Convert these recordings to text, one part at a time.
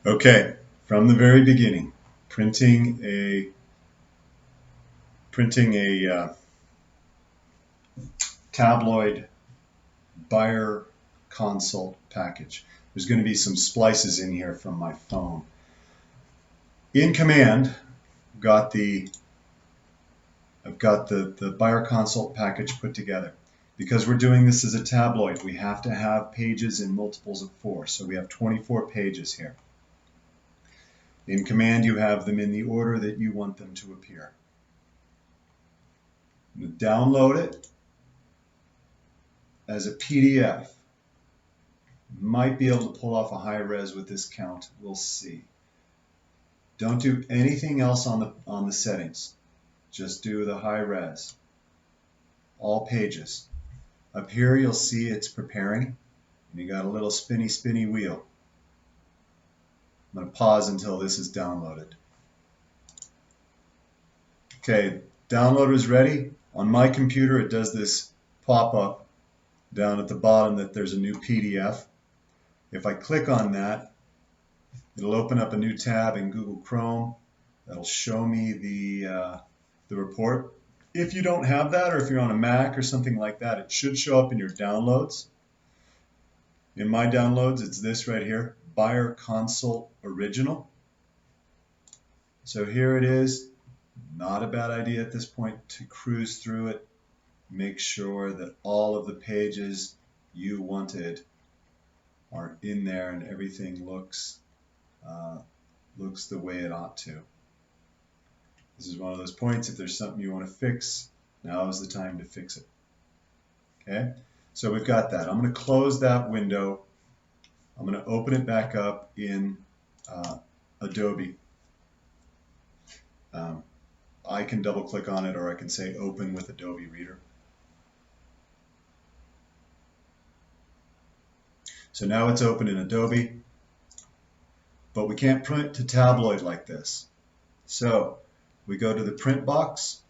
Okay, from the very beginning, printing a tabloid buyer consult package. There's going to be some splices in here from my phone. In command, I've got the buyer consult package put together. Because we're doing this as a tabloid, we have to have pages in multiples of 4. So we have 24 pages here. In command, you have them in the order that you want them to appear. You download it as a PDF. Might be able to pull off a high res with this count. We'll see. Don't do anything else on the settings. Just do the high res. All pages. Up here you'll see it's preparing. And you got a little spinny wheel. I'm going to pause until this is downloaded. Okay, downloader is ready. On my computer it does this pop-up down at the bottom that there's a new PDF. If I click on that, it'll open up a new tab in Google Chrome. That'll show me the report. If you don't have that, or if you're on a Mac or something like that, it should show up in your downloads. In my downloads, it's this right here, Buyer Consult Original. So here it is. Not a bad idea at this point to cruise through it. Make sure that all of the pages you wanted are in there and everything looks the way it ought to. This is one of those points. If there's something you want to fix, now is the time to fix it. Okay, so we've got that. I'm going to close that window. I'm going to open it back up in Adobe. I can double click on it, or I can say open with Adobe Reader. So now it's open in Adobe, but we can't print to tabloid like this. So we go to the print box.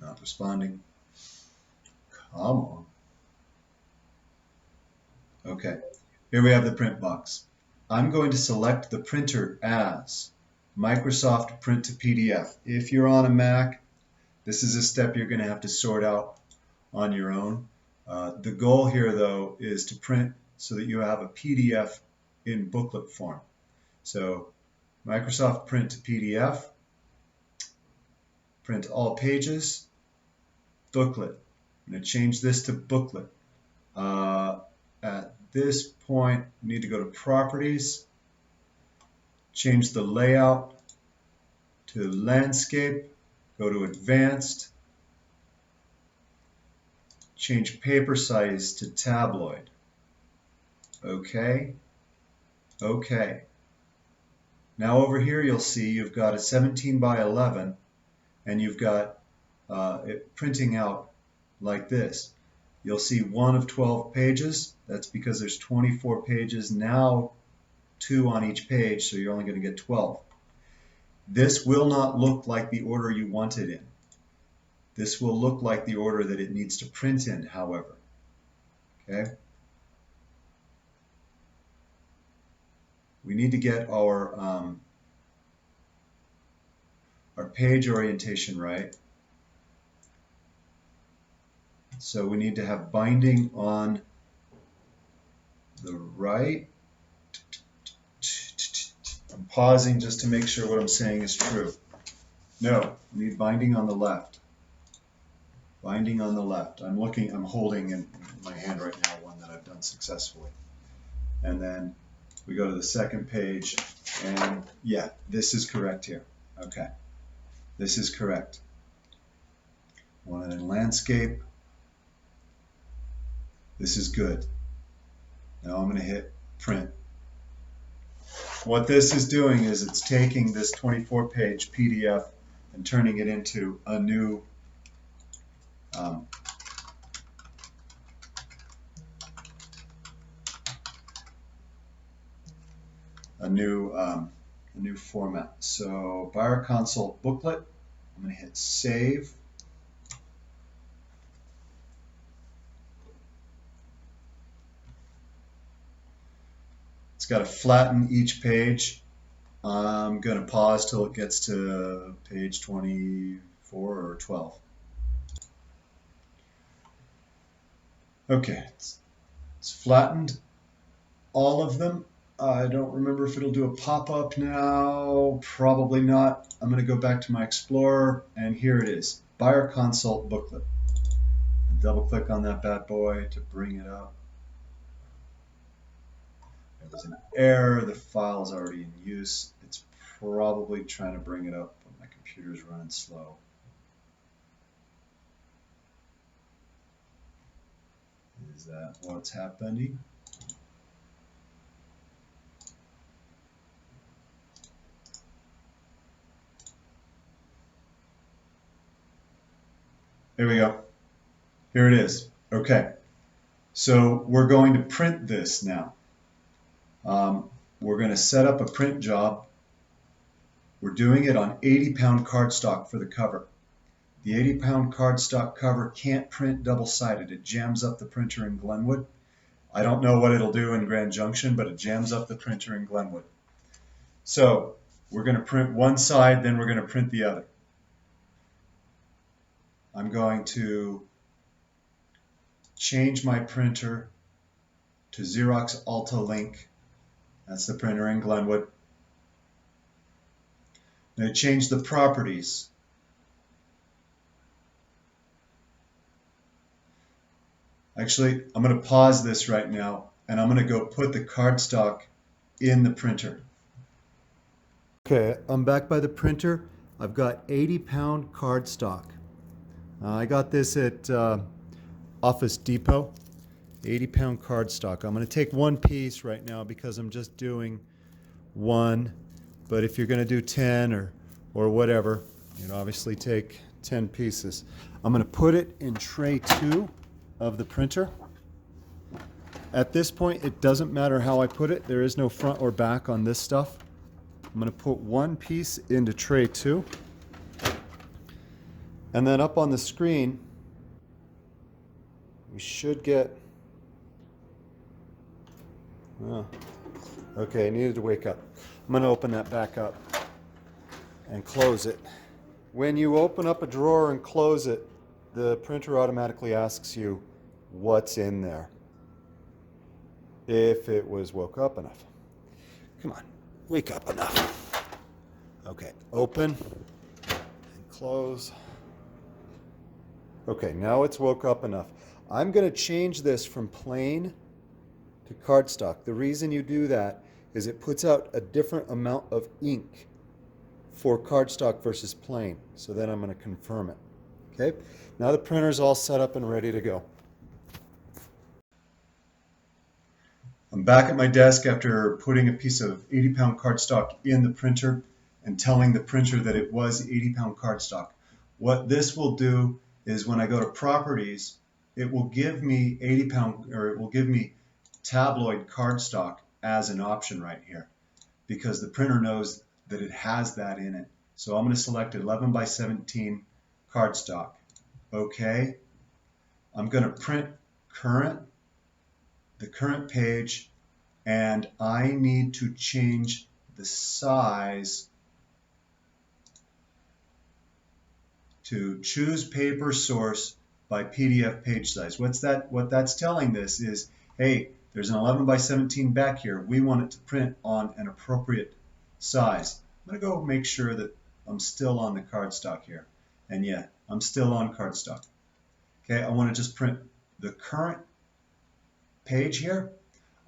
Not responding. Come on. Okay, here we have the print box. I'm going to select the printer as Microsoft Print to PDF. If you're on a Mac, this is a step you're going to have to sort out on your own. The goal here, though, is to print so that you have a PDF in booklet form. So Microsoft Print to PDF, print all pages, booklet. I'm going to change this to booklet. At this point, we need to go to Properties, change the layout to Landscape, go to Advanced, change paper size to tabloid. Okay. Okay. Now over here you'll see you've got a 17 by 11 and you've got it printing out like this. You'll see 1 of 12 pages. That's because there's 24 pages, now 2 on each page, so you're only going to get 12. This will not look like the order you want it in. This will look like the order that it needs to print in, however. Okay? We need to get our page orientation right. So we need to have binding on the right. I'm pausing just to make sure what I'm saying is true. No, we need binding on the left. Binding on the left. I'm holding in my hand right now one that I've done successfully. And then we go to the second page, and yeah, this is correct here. Okay, this is correct. Want it in landscape. This is good. Now I'm going to hit print. What this is doing is it's taking this 24-page PDF and turning it into a new format. So Buyer Consult Booklet. I'm going to hit Save. got to flatten each page. I'm going to pause till it gets to page 24 or 12. Okay, it's flattened all of them. I don't remember if it'll do a pop-up now. Probably not. I'm going to go back to my Explorer, and here it is, Buyer Consult Booklet. Double click on that bad boy to bring it up. There's an error. The file is already in use. It's probably trying to bring it up, but my computer's running slow. Is that what's happening? There we go. Here it is. Okay. So we're going to print this now. We're going to set up a print job. We're doing it on 80-pound cardstock for the cover. The 80-pound cardstock cover can't print double-sided. It jams up the printer in Glenwood. I don't know what it'll do in Grand Junction, but it jams up the printer in Glenwood. So we're going to print one side, then we're going to print the other. I'm going to change my printer to Xerox Alta Link. That's the printer in Glenwood. I'm going to change the properties. Actually, I'm going to pause this right now, and I'm going to go put the cardstock in the printer. Okay, I'm back by the printer. I've got 80-pound cardstock. I got this at Office Depot, 80-pound cardstock. I'm going to take one piece right now because I'm just doing one, but if you're going to do 10 or whatever, you know, obviously take 10 pieces. I'm going to put it in tray 2 of the printer. At this point, it doesn't matter how I put it. There is no front or back on this stuff. I'm going to put one piece into tray 2. And then up on the screen, we should get, okay, I needed to wake up. I'm going to open that back up and close it. When you open up a drawer and close it, the printer automatically asks you what's in there. If it was woke up enough. Come on, wake up enough. Okay, open and close. Okay, now it's woke up enough. I'm going to change this from plain to cardstock. The reason you do that is it puts out a different amount of ink for cardstock versus plain. So then I'm going to confirm it. Okay, now the printer's all set up and ready to go. I'm back at my desk after putting a piece of 80-pound cardstock in the printer and telling the printer that it was 80-pound cardstock. What this will do is when I go to properties, it will give me 80-pound, or it will give me tabloid cardstock as an option right here because the printer knows that it has that in it. So I'm going to select 11 by 17 cardstock. Okay. I'm going to print the current page, and I need to change the size to choose paper source by PDF page size. What that's telling this is, hey, there's an 11 by 17 back here. We want it to print on an appropriate size. I'm going to go make sure that I'm still on the cardstock here. And yeah, I'm still on cardstock. Okay, I want to just print the current page here.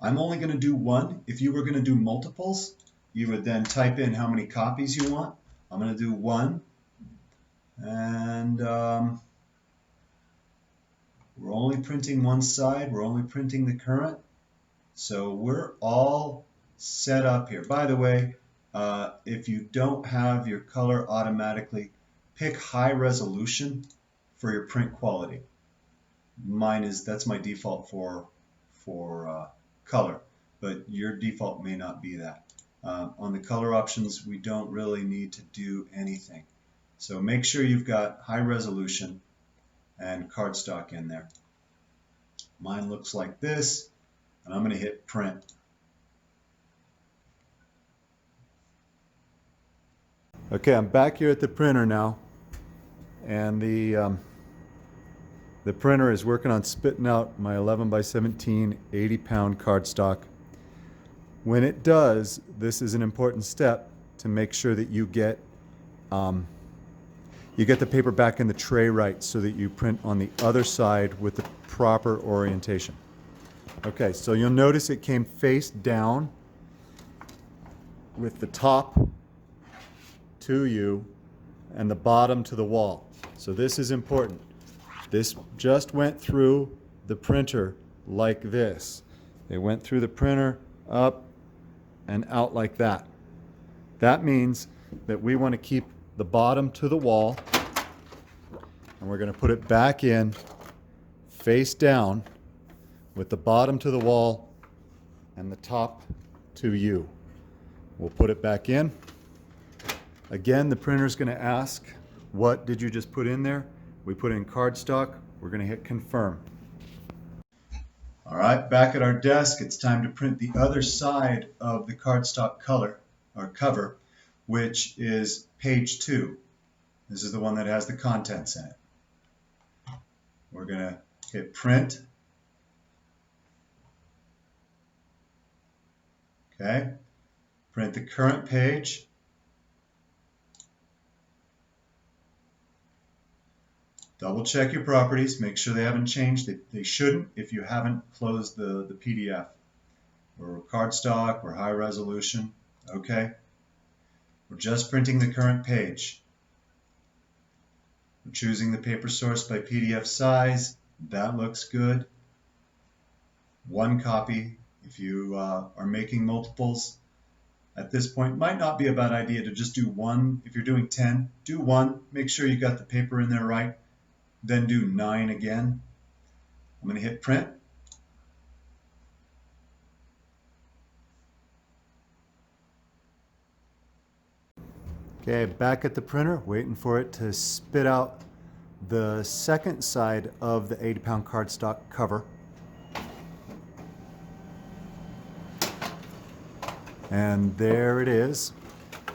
I'm only going to do one. If you were going to do multiples, you would then type in how many copies you want. I'm going to do one. And we're only printing one side. We're only printing the current. So we're all set up here. By the way, if you don't have your color automatically, pick high resolution for your print quality. That's my default for color, but your default may not be that. On the color options, we don't really need to do anything. So make sure you've got high resolution and cardstock in there. Mine looks like this, and I'm going to hit print. Okay, I'm back here at the printer now, and the printer is working on spitting out my 11 by 17 80-pound cardstock. When it does, this is an important step to make sure that you get the paper back in the tray right, so that you print on the other side with the proper orientation. Okay, so you'll notice it came face down with the top to you and the bottom to the wall. So this is important. This just went through the printer like this. It went through the printer, up and out like that. That means that we want to keep the bottom to the wall, and we're going to put it back in face down with the bottom to the wall and the top to you. We'll put it back in. Again, the printer's going to ask, what did you just put in there? We put in cardstock. We're going to hit confirm. All right, back at our desk, it's time to print the other side of the cardstock color or cover, which is page 2. This is the one that has the contents in it. We're going to hit print. Okay, print the current page. Double check your properties, make sure they haven't changed. They shouldn't if you haven't closed the PDF. We're cardstock, we're high resolution, okay? We're just printing the current page. We're choosing the paper source by PDF size. That looks good. One copy. If you are making multiples, at this point, might not be a bad idea to just do one. If you're doing 10, do one. Make sure you got the paper in there right. Then do 9 again. I'm going to hit print. Okay, back at the printer, waiting for it to spit out the second side of the 80-pound cardstock cover. And there it is.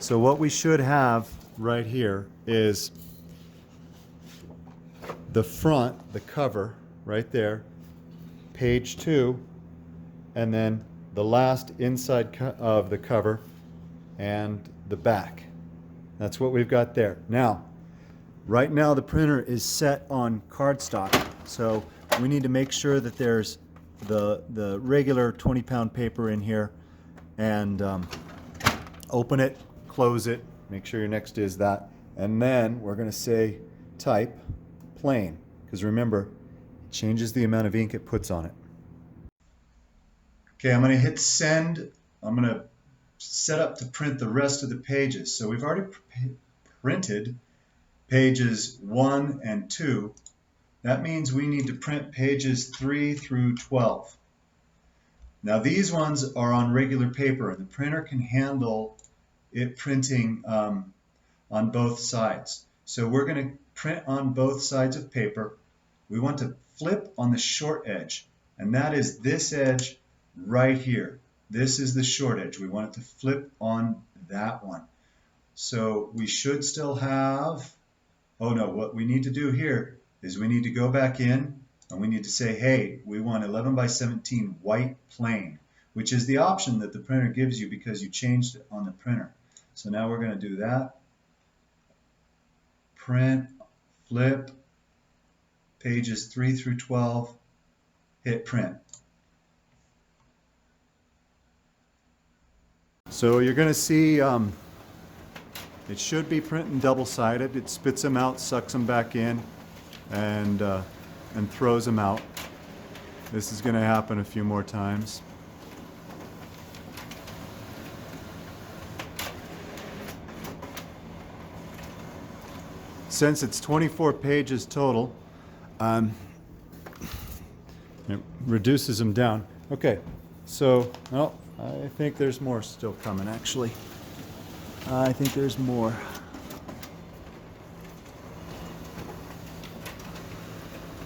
So what we should have right here is the front, the cover, right there, page 2, and then the last inside of the cover and the back. That's what we've got there. Now, right now the printer is set on cardstock, so we need to make sure that there's the regular 20-pound paper in here, and open it, close it, make sure your next is that, and then we're going to say type plain, because remember, it changes the amount of ink it puts on it. Okay, I'm going to hit send. I'm going to set up to print the rest of the pages. So we've already printed pages 1 and 2. That means we need to print pages 3 through 12. Now these ones are on regular paper, and the printer can handle it printing on both sides. So we're going to print on both sides of paper. We want to flip on the short edge, and that is this edge right here. This is the short edge. We want it to flip on that one. So we should still have, oh no, what we need to do here is we need to go back in, and we need to say, hey, we want 11 by 17 white plain, which is the option that the printer gives you because you changed it on the printer. So now we're going to do that. Print, flip, pages 3 through 12, hit print. So you're going to see it should be printing double-sided. It spits them out, sucks them back in, and throws them out. This is going to happen a few more times. Since it's 24 pages total, it reduces them down. Okay, so, well, I think there's more still coming, actually. I think there's more.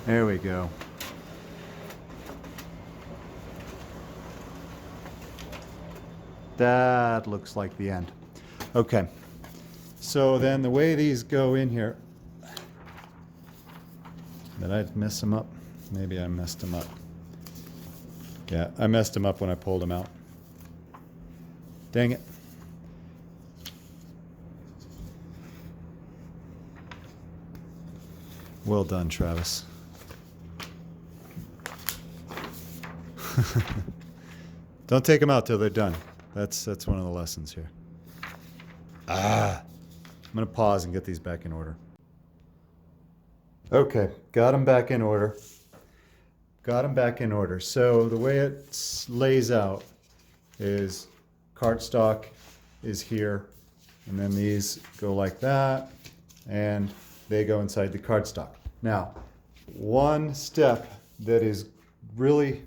There we go. That looks like the end. Okay, So then the way these go in here, did I mess them up? Maybe I messed them up. Yeah, I messed them up when I pulled them out. Dang it. Well done, Travis. Don't take them out till they're done. That's one of the lessons here. I'm going to pause and get these back in order. Okay, got them back in order. So the way it lays out is cardstock is here, and then these go like that, and they go inside the cardstock. Now, one step that is really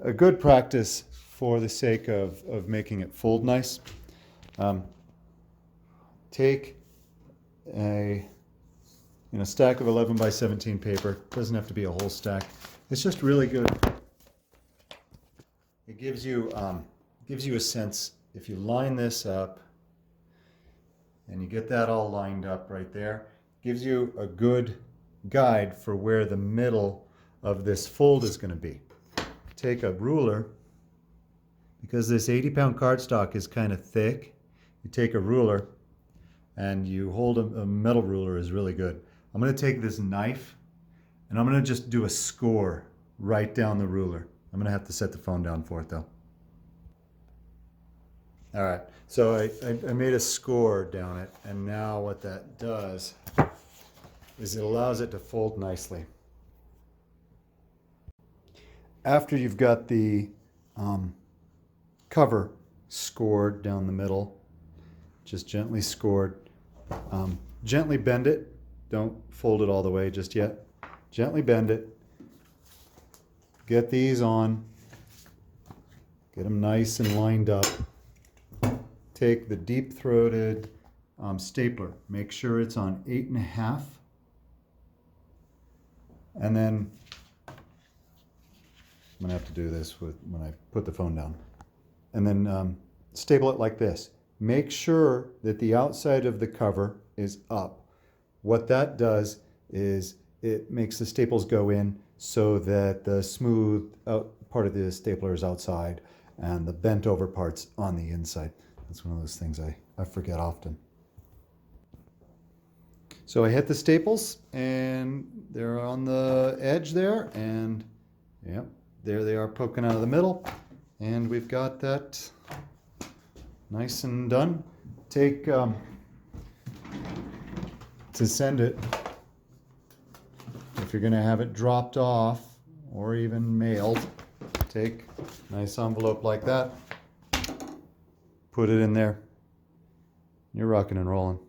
a good practice for the sake of making it fold nice, take a stack of 11 by 17 paper. Doesn't have to be a whole stack. It's just really good. It gives you a sense. If you line this up and you get that all lined up right there, gives you a good guide for where the middle of this fold is going to be. Take a ruler, because this 80-pound cardstock is kind of thick. You take a ruler and you hold a metal ruler is really good. I'm going to take this knife and I'm going to just do a score right down the ruler. I'm going to have to set the phone down for it though. All right, so I made a score down it, and now what that does is it allows it to fold nicely. After you've got the cover scored down the middle, just gently scored, gently bend it. Don't fold it all the way just yet. Gently bend it. Get these on. Get them nice and lined up. Take the deep-throated stapler. Make sure it's on 8.5. And then I'm going to have to do this when I put the phone down. And then staple it like this. Make sure that the outside of the cover is up. What that does is it makes the staples go in so that the smooth part of the stapler is outside and the bent over part's on the inside. That's one of those things I forget often. So I hit the staples and they're on the edge there, and yep, there they are poking out of the middle, and we've got that nice and done. Take to send it, if you're going to have it dropped off or even mailed, take a nice envelope like that, put it in there. You're rocking and rolling.